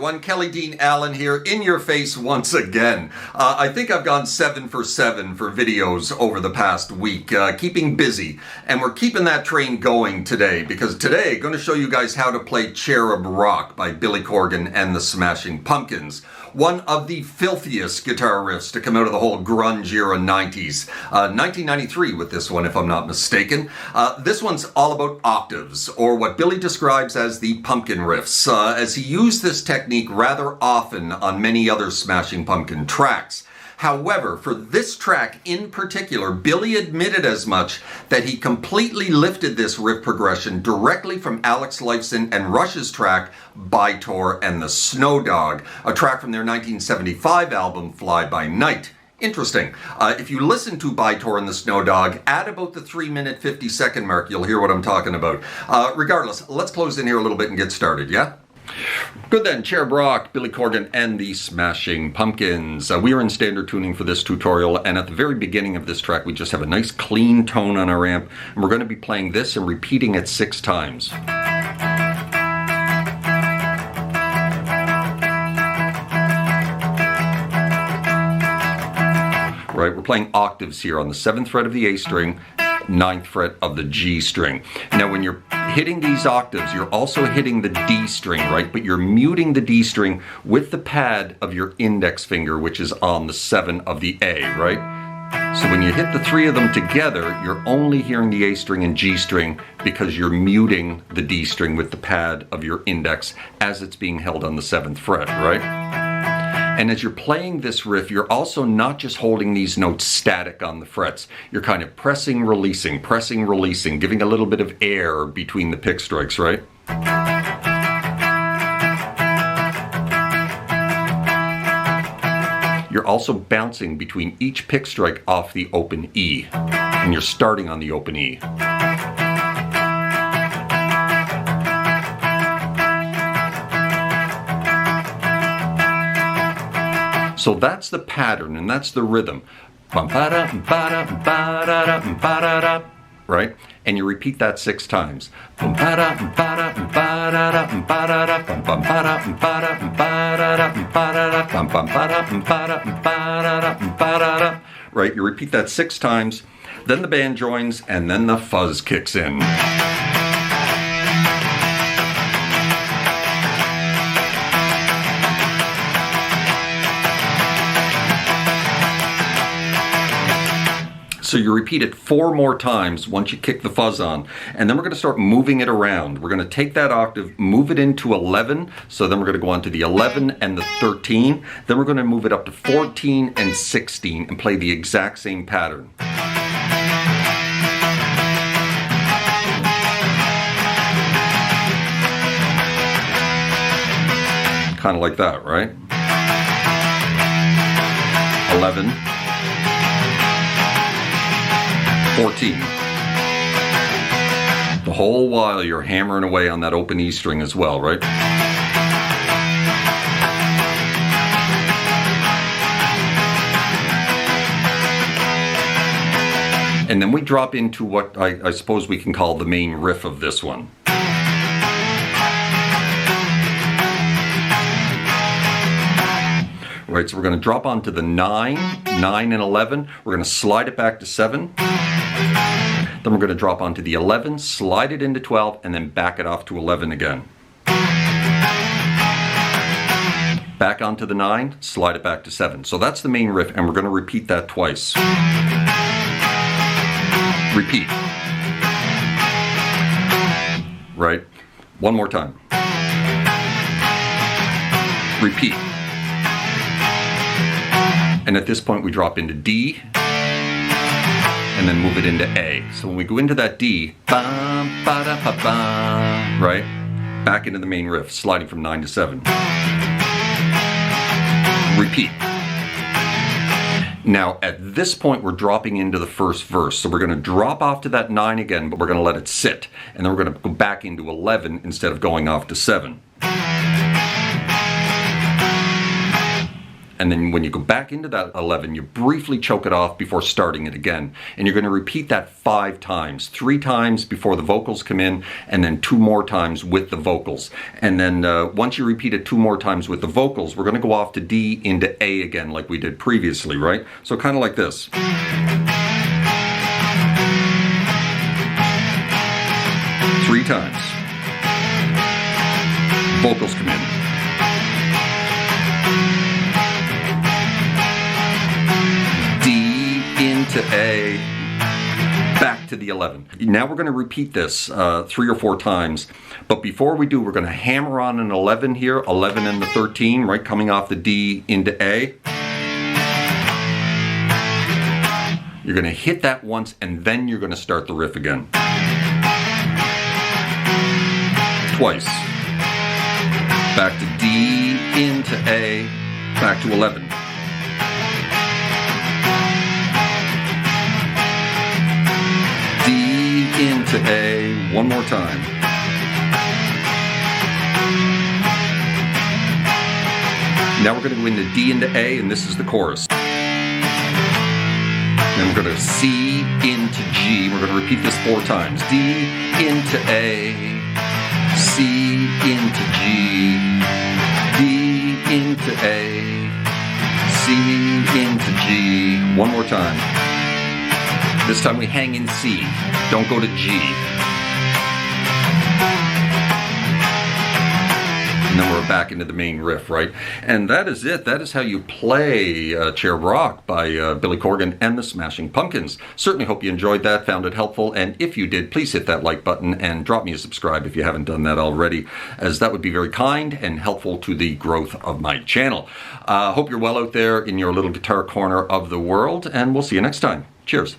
everyone. Kelly Dean Allen here, in your face once again. I think I've gone 7 for 7 for videos over the past week, keeping busy. And we're keeping that train going today, because today I'm going to show you guys how to play Cherub Rock by Billy Corgan and the Smashing Pumpkins. One of the filthiest guitar riffs to come out of the whole grunge era 90s. 1993 with this one, if I'm not mistaken. This one's all about octaves, or what Billy describes as the pumpkin riffs, as he used this technique rather often on many other Smashing Pumpkin tracks. However, for this track in particular, Billy admitted as much that he completely lifted this riff progression directly from Alex Lifeson and Rush's track By-Tor and the Snow Dog, a track from their 1975 album Fly By Night. Interesting. If you listen to By-Tor and the Snow Dog at about the 3-minute 50-second mark, you'll hear what I'm talking about. Regardless, let's close in here a little bit and get started, yeah? Good then, Cherub Rock, Billy Corgan, and the Smashing Pumpkins. We are in standard tuning for this tutorial, and at the very beginning of this track, we just have a nice clean tone on our amp, and we're going to be playing this and repeating it 6 times. Right, we're playing octaves here on the 7th fret of the A string, 9th fret of the G string. Now when you're hitting these octaves, you're also hitting the D string, right? But you're muting the D string with the pad of your index finger, which is on the 7 of the A, right? So when you hit the 3 of them together, you're only hearing the A string and G string because you're muting the D string with the pad of your index as it's being held on the 7th fret, right? And as you're playing this riff, you're also not just holding these notes static on the frets. You're kind of pressing, releasing, giving a little bit of air between the pick strikes, right? You're also bouncing between each pick strike off the open E. And you're starting on the open E. So that's the pattern and that's the rhythm. Right? And you repeat that 6 times. Right? You repeat that 6 times, then the band joins, and then the fuzz kicks in. So you repeat it 4 more times once you kick the fuzz on, and then we're going to start moving it around. We're going to take that octave, move it into 11, so then we're going to go on to the 11 and the 13, then we're going to move it up to 14 and 16 and play the exact same pattern. Kind of like that, right? 11. 14. The whole while you're hammering away on that open E string as well, right? And then we drop into what I suppose we can call the main riff of this one. Right, so we're going to drop onto the 9 and 11. We're going to slide it back to 7. Then we're going to drop onto the 11, slide it into 12, and then back it off to 11 again. Back onto the 9, slide it back to 7. So that's the main riff, and we're going to repeat that twice. Repeat. Right? One more time. Repeat. And at this point we drop into D and then move it into A. So when we go into that D, right? Back into the main riff, sliding from 9 to 7. Repeat. Now at this point we're dropping into the first verse. So we're going to drop off to that 9 again, but we're going to let it sit. And then we're going to go back into 11 instead of going off to 7. And then when you go back into that 11, you briefly choke it off before starting it again. And you're going to repeat that 5 times, 3 times before the vocals come in, and then 2 more times with the vocals. And then once you repeat it 2 more times with the vocals, we're going to go off to D into A again like we did previously, right? So kind of like this. 3 times. Vocals come in. D into A, back to the 11. Now we're going to repeat this 3 or 4 times. But before we do, we're going to hammer on an 11 here, 11 and the 13, right? Coming off the D into A. You're going to hit that once, and then you're going to start the riff again. Twice. Back to D, into A, back to 11. D, into A, one more time. Now we're going to go into D into A, and this is the chorus. Then we're going to C into G. We're going to repeat this 4 times. D into A, C into G, D into A, C into G. One more time. This time we hang in C. Don't go to G. And then we're back into the main riff, right? And that is it. That is how you play Cherub Rock by Billy Corgan and the Smashing Pumpkins. Certainly hope you enjoyed that, found it helpful, and if you did, please hit that like button and drop me a subscribe if you haven't done that already, as that would be very kind and helpful to the growth of my channel. Hope you're well out there in your little guitar corner of the world, and we'll see you next time. Cheers.